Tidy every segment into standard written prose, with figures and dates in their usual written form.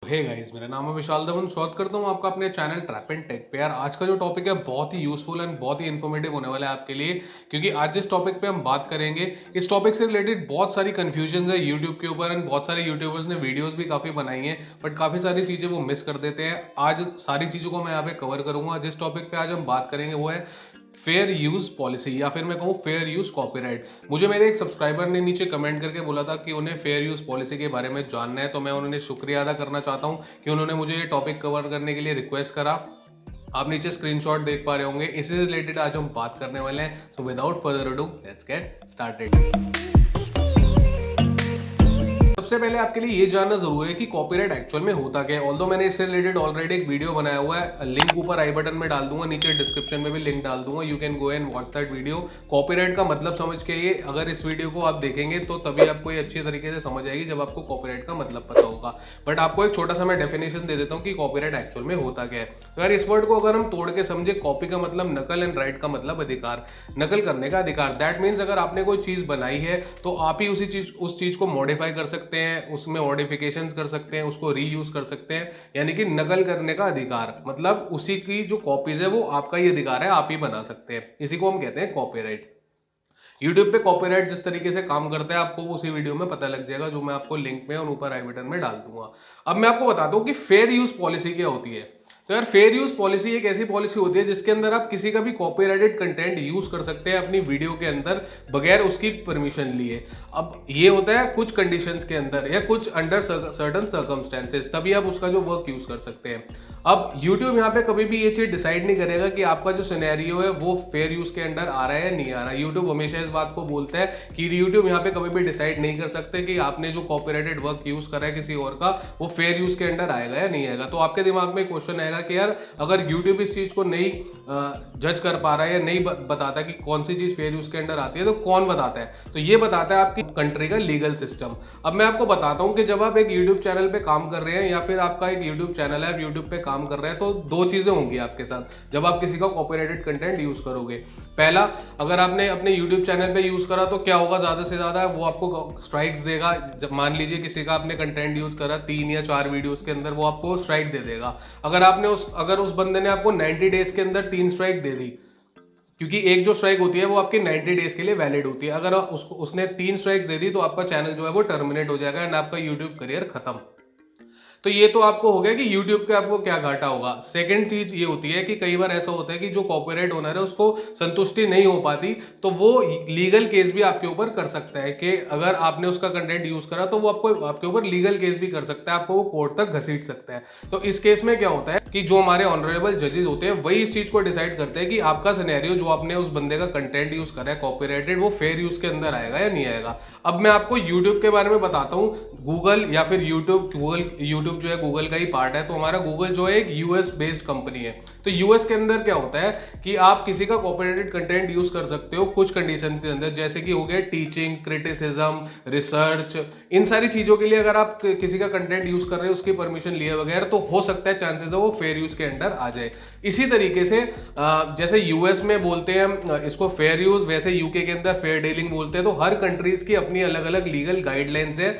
Hey guys, मेरा नाम है विशाल दमन। स्वागत करता हूँ आपका अपने चैनल ट्रैप एंड टेक पे। यार आज का जो टॉपिक है बहुत ही यूजफुल एंड बहुत ही इन्फॉर्मेटिव होने वाला है आपके लिए, क्योंकि आज जिस टॉपिक पे हम बात करेंगे इस टॉपिक से रिलेटेड बहुत सारी कंफ्यूजन है यूट्यूब के ऊपर एंड बहुत सारे यूट्यूबर्स ने वीडियोस भी काफी बनाई हैं, बट काफी सारी चीजें वो मिस कर देते हैं। आज सारी चीजों को मैं यहाँ पे कवर करूंगा। जिस टॉपिक पे आज हम बात करेंगे वो है फेयर यूज पॉलिसी, या फिर मैं कहूँ फेयर यूज कॉपीराइट। मुझे मेरे एक सब्सक्राइबर ने नीचे कमेंट करके बोला था कि उन्हें फेयर यूज पॉलिसी के बारे में जानना है, तो मैं उन्हें शुक्रिया अदा करना चाहता हूँ कि उन्होंने मुझे ये टॉपिक कवर करने के लिए रिक्वेस्ट करा। आप नीचे स्क्रीनशॉट देख पा रहे होंगे, इसी से रिलेटेड आज हम बात करने वाले हैं। So without further ado let's get started. सबसे पहले आपके लिए ये जानना जरूरी है कि कॉपीराइट एक्चुअल में होता क्या है। ऑल्दो मैंने इससे रिलेटेड ऑलरेडी एक वीडियो बनाया हुआ है, लिंक ऊपर आई बटन में डाल दूंगा, नीचे डिस्क्रिप्शन में भी लिंक डाल दूंगा, you can go and watch that video. Copyright का मतलब समझ के ये अगर इस वीडियो को आप देखेंगे तो तभी आपको ये अच्छी तरीके से समझ आएगी जब आपको कॉपीराइट का मतलब पता होगा। बट आपको एक छोटा सा मैं डेफिनेशन दे देता हूँ कि कॉपीराइट एक्चुअल में होता क्या है। तो यार इस वर्ड को अगर हम तोड़ के समझे, कॉपी का मतलब नकल एंड राइट का मतलब अधिकार, नकल करने का अधिकार। दैट मीन्स अगर आपने कोई चीज बनाई है तो आप ही उस चीज को मॉडिफाई कर सकते हैं, उसमें मॉडिफिकेशंस कर सकते हैं, उसको रीयूज कर सकते हैं। यानी कि नकल करने का अधिकार, मतलब उसी की जो कॉपीज है वो आपका ही अधिकार है, आप ही बना सकते हैं। इसी को हम कहते हैं कॉपीराइट। यूट्यूब पे कॉपीराइट जिस तरीके से काम करता है आपको उसी वीडियो में पता लग जाएगा, जो मैं आपको लिंक में और ऊपर आई बटन में डाल दूंगा। अब मैं आपको बताता हूं कि फेयर यूज पॉलिसी क्या होती है। तो यार फेयर यूज पॉलिसी एक ऐसी पॉलिसी होती है जिसके अंदर आप किसी का भी कॉपीराइटेड कंटेंट यूज कर सकते हैं अपनी वीडियो के अंदर बगैर उसकी परमिशन लिए। अब ये होता है कुछ कंडीशंस के अंदर या कुछ अंडर सर्टन सर्कमस्टेंसेस, तभी आप उसका जो वर्क यूज कर सकते हैं। अब YouTube यहाँ पे कभी भी ये चीज डिसाइड नहीं करेगा कि आपका जो सिनेरियो है वो फेयर यूज के अंडर आ रहा है या नहीं आ रहा है। YouTube हमेशा इस बात को बोलता है कि YouTube यहाँ पे कभी भी डिसाइड नहीं कर सकते कि आपने जो कॉपीराइटेड वर्क यूज करा है किसी और का वो फेयर यूज के अंडर आएगा या नहीं आएगा। तो आपके दिमाग में क्वेश्चन आएगा कि यार अगर YouTube इस चीज को नहीं जज कर पा रहा है या नहीं बताता कि कौन सी चीज फेयर यूज के अंडर आती है, तो कौन बताता है? तो ये बताता है आपकी कंट्री का लीगल सिस्टम। अब मैं आपको बताता हूँ कि जब आप एक यूट्यूब चैनल पे काम कर रहे हैं या फिर आपका एक यूट्यूब चैनल है, आप यूट्यूब पे काम कर रहे हैं, तो दो चीजें होंगी आपके साथ जब आप किसी का कॉपीराइटेड कंटेंट यूज करोगे। पहला, अगर आपने अपने यूट्यूब चैनल पे यूज करा तो क्या होगा, ज्यादा से ज्यादा वो आपको स्ट्राइक्स देगा। जब मान लीजिए किसी का आपने कंटेंट यूज करा 3 या 4 वीडियोस के अंदर, वो आपको स्ट्राइक दे देगा। अगर उस बंदे ने आपको 90 डेज के अंदर 3 स्ट्राइक दे दी, क्योंकि एक जो स्ट्राइक होती है वो आपकी 90 डेज के लिए वैलिड होती है। अगर उसने 3 स्ट्राइक दे दी तो आपका चैनल जो है वो टर्मिनेट हो जाएगा एंड आपका यूट्यूब करियर खत्म। तो ये तो आपको हो गया कि YouTube के आपको क्या घाटा होगा। सेकंड चीज ये होती है कि कई बार ऐसा होता है कि जो कॉपीराइट ओनर है उसको संतुष्टि नहीं हो पाती, तो वो लीगल केस भी आपके ऊपर कर सकता है कि अगर आपने उसका कंटेंट यूज करा तो वो आपके ऊपर लीगल केस भी कर सकता है, आपको वो कोर्ट तक घसीट सकता है। तो इस केस में क्या होता है कि जो हमारे ऑनरेबल जजेस होते हैं वही इस चीज को डिसाइड करते हैं कि आपका सिनेरियो जो आपने उस बंदे का कंटेंट यूज करा है कॉपीराइटेड, वो फेयर यूज के अंदर आएगा या नहीं आएगा। अब मैं आपको यूट्यूब के बारे में बताता हूँ। गूगल या फिर यूट्यूब जो है गूगल का ही पार्ट है, तो हमारा गूगल जो है एक यूएस बेस्ड कंपनी है। तो यूएस के अंदर क्या होता है कि आप किसी का कॉपीराइटेड कंटेंट यूज कर सकते हो कुछ कंडीशन के अंदर, जैसे कि हो गया टीचिंग, क्रिटिसिज्म, रिसर्च, इन सारी चीजों के लिए अगर आप किसी का कंटेंट यूज कर रहे हो उसकी परमिशन लिए बगैर, तो हो सकता है चांसेस है वो फेयर यूज के अंडर आ जाए। इसी तरीके से जैसे यूएस में बोलते हैं इसको फेयर यूज, वैसे यूके के अंदर फेयर डीलिंग बोलते हैं। तो हर कंट्रीज की अपनी अलग अलग लीगल गाइडलाइंस है।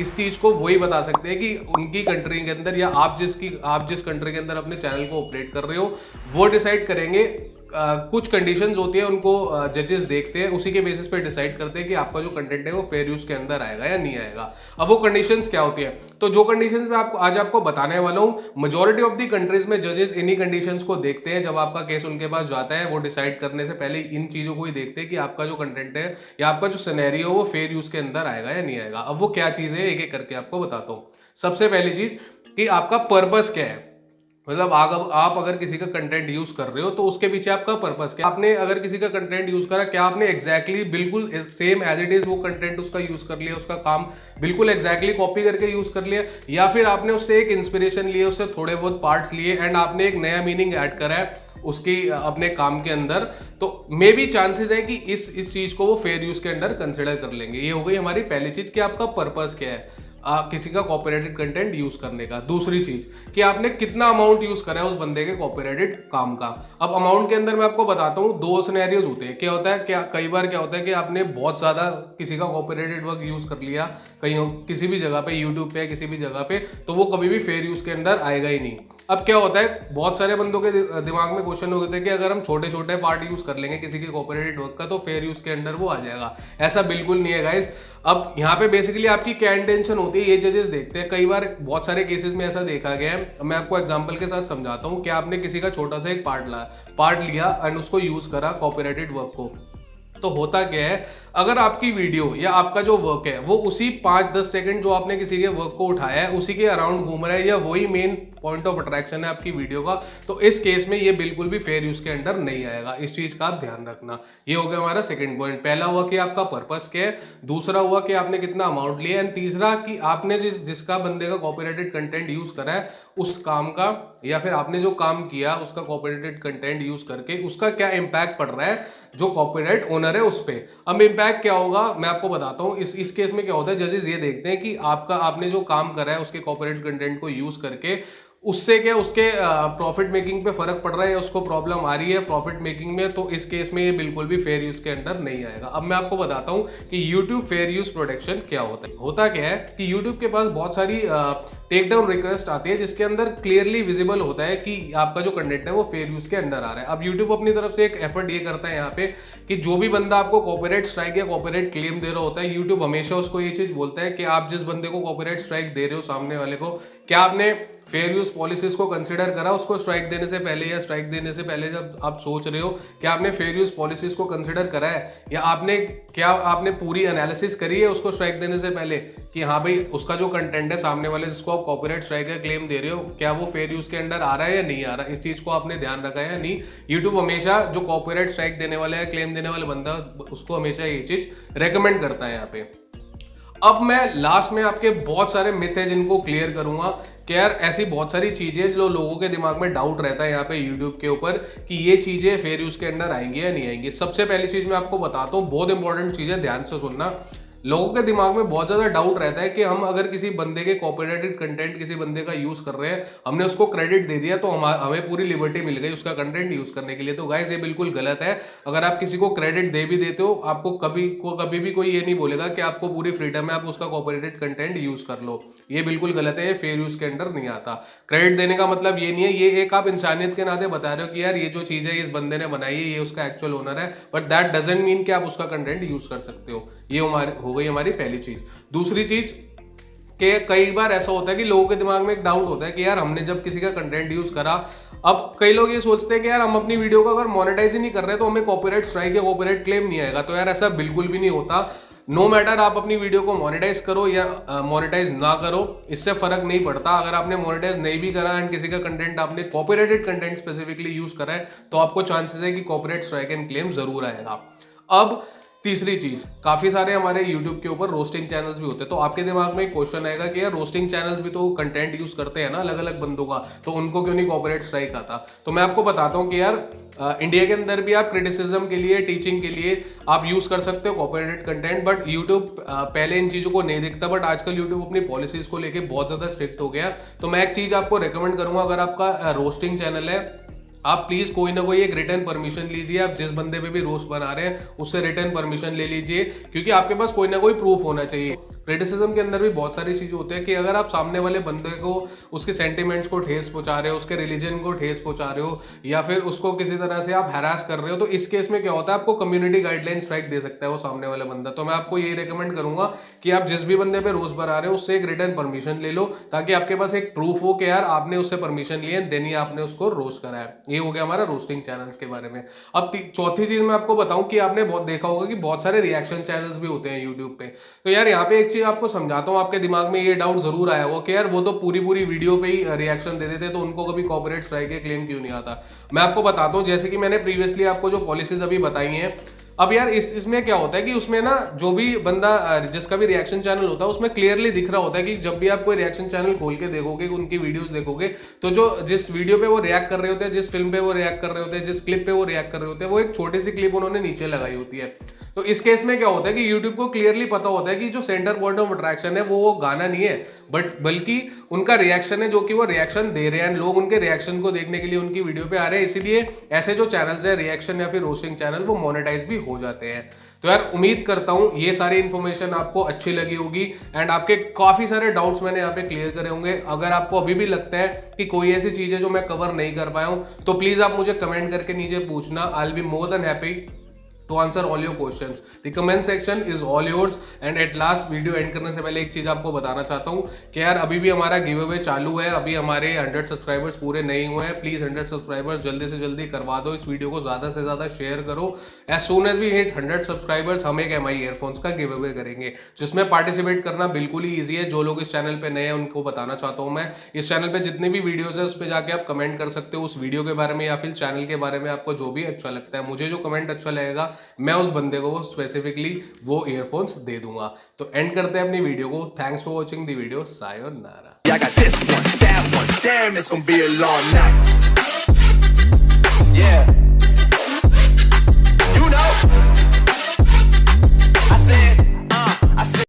इस चीज को वही बता सकते हैं कि उनकी कंट्री के अंदर या आप जिस कंट्री के अंदर अपने चैनल को ऑपरेट कर रहे हो वो डिसाइड करेंगे। कुछ कंडीशंस होती है उनको जजेस देखते हैं, उसी के बेसिस पे डिसाइड करते हैं कि आपका जो कंटेंट है वो फेयर यूज के अंदर आएगा या नहीं आएगा। अब वो कंडीशंस क्या होती है, तो जो कंडीशंस मैं आज आपको बताने वाला हूँ, मेजॉरिटी ऑफ दी कंट्रीज में जजेस इन्हीं कंडीशंस को देखते हैं। जब आपका केस उनके पास जाता है वो डिसाइड करने से पहले इन चीजों को ही देखते हैं कि आपका जो कंटेंट है या आपका जो सिनेरियो वो फेयर यूज के अंदर आएगा या नहीं आएगा। अब वो क्या चीज है एक एक करके आपको बताता हूँ। सबसे पहली चीज कि आपका पर्पस क्या है, मतलब आप अगर किसी का कंटेंट यूज कर रहे हो तो उसके पीछे आपका पर्पस क्या। आपने अगर किसी का कंटेंट यूज करा, क्या आपने एग्जैक्टली बिल्कुल सेम एज इट इज वो कंटेंट उसका यूज कर लिया, उसका काम बिल्कुल एग्जैक्टली कॉपी करके यूज कर लिया, या फिर आपने उससे एक इंस्पिरेशन लिए, उससे थोड़े बहुत पार्ट्स लिए एंड आपने एक नया मीनिंग ऐड करा है उसकी अपने काम के अंदर। तो मे बी चांसेस है कि इस चीज को वो फेयर यूज के अंडर कंसिडर कर लेंगे। ये हो गई हमारी पहली चीज कि आपका पर्पस क्या है। किसी का कॉपीराइटेड कंटेंट यूज करने का। दूसरी चीज कि आपने कितना अमाउंट यूज करा है उस बंदे के कॉपीराइटेड काम का। अब अमाउंट के अंदर मैं आपको बताता हूँ, दो सिनेरियोज होते हैं। क्या होता है, क्या कई बार क्या होता है कि आपने बहुत ज्यादा किसी का कॉपीराइटेड वर्क यूज कर लिया कहीं किसी भी जगह पे, यूट्यूब पे किसी भी जगह पे, तो वो कभी भी फेयर यूज के अंदर आएगा ही नहीं। अब क्या होता है, बहुत सारे बंदों के दिमाग में क्वेश्चन होते हैं कि अगर हम छोटे छोटे पार्ट यूज कर लेंगे किसी के कॉपीराइटेड वर्क का तो फेयर यूज के अंदर वो आ जाएगा। ऐसा बिल्कुल नहीं है गाइस। अब यहाँ पे बेसिकली आपकी क्या इंटेंशन होती है ये जजेस देखते हैं। कई बार बहुत सारे केसेस में ऐसा देखा गया है, मैं आपको एग्जांपल के साथ समझाता हूँ कि आपने किसी का छोटा सा एक पार्ट लिया एंड उसको यूज करा कॉपीराइटेड वर्क को। तो होता क्या है, अगर आपकी वीडियो या आपका जो वर्क है वो उसी 5-10 सेकंड जो आपने किसी के वर्क को उठाया है उसी के अराउंड घूम रहा है या वही मेन पॉइंट ऑफ अट्रैक्शन है आपकी वीडियो का, तो इस केस में ये बिल्कुल भी फेयर यूज के अंडर नहीं आएगा। इस चीज का आप ध्यान रखना। ये हो गया हमारा सेकंड पॉइंट। पहला हुआ कि आपका पर्पस क्या है, दूसरा हुआ कि आपने कितना अमाउंट लिया, एंड तीसरा कि आपने जिसका बंदे का कॉपीराइटेड कंटेंट यूज करा है उस काम का या फिर आपने जो काम किया उसका कॉपीराइटेड कंटेंट यूज करके उसका क्या इंपैक्ट पड़ रहा है जो कॉपीराइट ओनर है उस पे। अब इंपैक्ट क्या होगा मैं आपको बताता हूँ। इस केस में क्या होता है, जजेस ये देखते हैं कि आपने जो काम करा है उसके कॉपीराइट कंटेंट को यूज करके उससे क्या उसके प्रॉफिट मेकिंग पे फर्क पड़ रहा है या उसको प्रॉब्लम आ रही है प्रॉफिट मेकिंग में, तो इस केस में ये बिल्कुल भी फेयर यूज के अंडर नहीं आएगा। अब मैं आपको बताता हूँ कि YouTube फेयर यूज प्रोटेक्शन क्या होता है। होता क्या है कि YouTube के पास बहुत सारी टेक डाउन रिक्वेस्ट आती है जिसके अंदर क्लियरली विजिबल होता है कि आपका जो कंटेंट है वो फेयर यूज के अंडर आ रहा है। अब YouTube अपनी तरफ से एक एफर्ट ये करता है यहाँ पे कि जो भी बंदा आपको कॉपीराइट स्ट्राइक या कॉपीराइट क्लेम दे रहा होता है, YouTube हमेशा उसको ये चीज बोलता है कि आप जिस बंदे को कॉपीराइट स्ट्राइक दे रहे हो सामने वाले को, क्या आपने फेयर यूज पॉलिसीज को कंसिडर करा उसको स्ट्राइक देने से पहले या स्ट्राइक देने से पहले जब आप सोच रहे हो क्या आपने फेयर यूज पॉलिसीज को कंसिडर करा है, या आपने पूरी एनालिसिस करी है उसको स्ट्राइक देने से पहले कि हाँ भाई उसका जो कंटेंट है सामने वाले जिसको आप कॉपीराइट स्ट्राइक का क्लेम दे रहे हो क्या वो फेयर यूज के अंडर आ रहा है या नहीं आ रहा है। इस चीज को आपने ध्यान रखा है या नहीं। यूट्यूब हमेशा जो कॉपीराइट स्ट्राइक देने वाला है क्लेम देने वाला बंदा उसको हमेशा ये चीज रेकमेंड करता है यहाँ पे। अब मैं लास्ट में आपके बहुत सारे मिथ है जिनको क्लियर करूंगा कि यार ऐसी बहुत सारी चीजें जो लोगों के दिमाग में डाउट रहता है यहाँ पे यूट्यूब के ऊपर कि ये चीजें फेयर यूज के अंदर आएंगी या नहीं आएंगी। सबसे पहली चीज मैं आपको बताता हूँ, बहुत इंपॉर्टेंट चीज है, ध्यान से सुनना। लोगों के दिमाग में बहुत ज्यादा डाउट रहता है कि हम अगर किसी बंदे के कॉपीराइटेड कंटेंट किसी बंदे का यूज कर रहे हैं, हमने उसको क्रेडिट दे दिया तो हमें पूरी लिबर्टी मिल गई उसका कंटेंट यूज करने के लिए। तो गाइस ये बिल्कुल गलत है। अगर आप किसी को क्रेडिट दे भी देते हो आपको कभी भी कोई ये नहीं बोलेगा कि आपको पूरी फ्रीडम है आप उसका कॉपीराइटेड कंटेंट यूज कर लो। ये बिल्कुल गलत है, ये फेयर यूज के अंडर नहीं आता। क्रेडिट देने का मतलब ये नहीं है, ये एक आप इंसानियत के नाते बता रहे हो कि यार ये जो चीज है इस बंदे ने बनाई है, ये उसका एक्चुअल ओनर है, बट दैट डजंट मीन कि आप उसका कंटेंट यूज कर सकते हो। ये हो गई हमारी पहली चीज। दूसरी चीज कि कई बार ऐसा होता है कि लोगों के दिमाग में एक डाउट होता है कि यार हमने जब किसी का कंटेंट यूज करा, अब कई लोग ये सोचते हैं कि यार हम अपनी वीडियो को अगर मोनेटाइज ही नहीं कर रहे तो हमें कॉपीराइट स्ट्राइक या कॉपीराइट क्लेम नहीं आएगा। तो यार ऐसा बिल्कुल भी नहीं होता। नो मैटर आप अपनी वीडियो को मोनेटाइज करो या मोनेटाइज ना करो, इससे फर्क नहीं पड़ता। अगर आपने मोनेटाइज नहीं भी करा एंड किसी का कंटेंट आपने कॉपीराइटेड कंटेंट स्पेसिफिकली यूज करा है तो आपको चांसेस है कि कॉपीराइट स्ट्राइक एंड क्लेम जरूर आएगा। अब तीसरी चीज, काफी सारे हमारे YouTube के ऊपर रोस्टिंग चैनल्स भी होते हैं। तो आपके दिमाग में एक क्वेश्चन आएगा कि यार रोस्टिंग चैनल्स भी तो कंटेंट यूज करते हैं ना अलग अलग बंदों का, तो उनको क्यों नहीं कॉपीराइट स्ट्राइक आता। तो मैं आपको बताता हूं कि यार इंडिया के अंदर भी आप क्रिटिसिज्म के लिए टीचिंग के लिए आप यूज कर सकते हो कॉपीराइटेड कंटेंट, बट यूट्यूब पहले इन चीजों को नहीं देखता, बट आजकल यूट्यूब अपनी पॉलिसीज को लेकर बहुत ज्यादा स्ट्रिक्ट हो गया। तो मैं एक चीज आपको रिकमेंड करूंगा, अगर आपका रोस्टिंग चैनल है आप प्लीज कोई ना कोई एक रिटर्न परमिशन लीजिए। आप जिस बंदे पे भी रोस्ट बना रहे हैं उससे रिटर्न परमिशन ले लीजिए, क्योंकि आपके पास कोई ना कोई प्रूफ होना चाहिए। क्रिटिसिज्म के अंदर भी बहुत सारी चीजें होती है कि अगर आप सामने वाले बंदे को उसके सेंटिमेंट्स को ठेस पहुंचा रहे हो, उसके रिलीजन को ठेस पहुंचा रहे हो, या फिर उसको किसी तरह से आप हैरास कर रहे हो, तो इस केस में क्या होता है आपको कम्युनिटी गाइडलाइन स्ट्राइक दे सकता है वो सामने वाला बंदा। तो मैं आपको यही रिकमेंड करूंगा कि आप जिस भी बंदे पे रोस्ट बना रहे हो उससे एक रिटर्न परमिशन ले लो, ताकि आपके पास एक प्रूफ हो कि यार आपने उससे परमिशन ली है, देन ही आपने उसको रोस्ट करा है। ये हो गया हमारा रोस्टिंग चैनल्स के बारे में। अब चौथी चीज मैं आपको बताऊं कि आपने बहुत देखा होगा कि बहुत सारे रिएक्शन चैनल्स भी होते हैं यूट्यूब पे। तो यार यहाँ पे एक चीज आपको समझाता हूँ, आपके दिमाग में ये डाउट जरूर आया होगा कि यार वो तो पूरी वीडियो पे ही रिएक्शन देते थे तो उनको कभी कॉपीराइट स्ट्राइक के क्लेम क्यों नहीं आता। मैं आपको बताता हूँ, जैसे कि मैंने प्रीवियसली आपको जो पॉलिसीज अभी बताई हैं, अब यार इसमें क्या होता है कि उसमें ना जो भी बंदा जिसका भी रिएक्शन चैनल होता है उसमें क्लियरली दिख रहा होता है कि जब भी आप कोई रिएक्शन चैनल खोल के देखोगे उनकी वीडियोस देखोगे तो जो जिस वीडियो पे वो रिएक्ट कर रहे होते हैं, जिस फिल्म पे वो रिएक्ट कर रहे होते हैं, जिस क्लिप पे वो रिएक्ट कर रहे होते हैं, वो एक छोटी सी क्लिप उन्होंने नीचे लगाई होती है। तो इस केस में क्या होता है कि यूट्यूब को क्लियरली पता होता है कि जो सेंटर पॉइंट ऑफ अट्रैक्शन है वो गाना नहीं है, बल्कि उनका रिएक्शन है, जो कि वो रिएक्शन दे रहे हैं, लोग उनके रिएक्शन को देखने के लिए उनकी वीडियो पे आ रहे हैं। इसीलिए ऐसे जो चैनल्स है रिएक्शन या फिर रोस्टिंग चैनल, वो मोनेटाइज भी हो जाते हैं। तो यार उम्मीद करता हूं ये सारी इन्फॉर्मेशन आपको अच्छी लगी होगी एंड आपके काफी सारे डाउट्स मैंने यहाँ पे क्लियर करे होंगे। अगर आपको अभी भी लगता है कि कोई ऐसी चीज है जो मैं कवर नहीं कर पाया हूं, तो प्लीज आप मुझे कमेंट करके नीचे पूछना। I will be more than happy to answer all your questions. The comment section is all yours. And at last video and करने से पहले एक चीज आपको बताना चाहता हूँ कि यार अभी भी हमारा गिव अवे चालू है। अभी हमारे 100 सब्सक्राइबर्स पूरे नहीं हुए हैं। प्लीज 100 सब्सक्राइबर्स जल्दी से जल्दी करवा दो। इस वीडियो को ज्यादा से ज्यादा शेयर करो। As soon as we hit 100 subscribers हम एक MI ईयरफोन्स का गिव अवे करेंगे, जिसमें पार्टिसिपेट करना बिल्कुल ही ईजी है। जो लोग इस चैनल पे नए हैं उनको बताना चाहता हूँ मैं, इस चैनल पे जितनी भी वीडियोस है उस पर जाके आप कमेंट कर सकते हो उस वीडियो के बारे में या फिर चैनल के बारे में, आपको जो भी अच्छा लगता है। मुझे जो कमेंट अच्छा लगेगा मैं उस बंदे को स्पेसिफिकली वो ईयरफोन्स दे दूंगा। तो एंड करते हैं अपनी वीडियो को। Thanks for watching the video. Sayonara. I got this one, that one, damn, it's gonna be a long night. Yeah.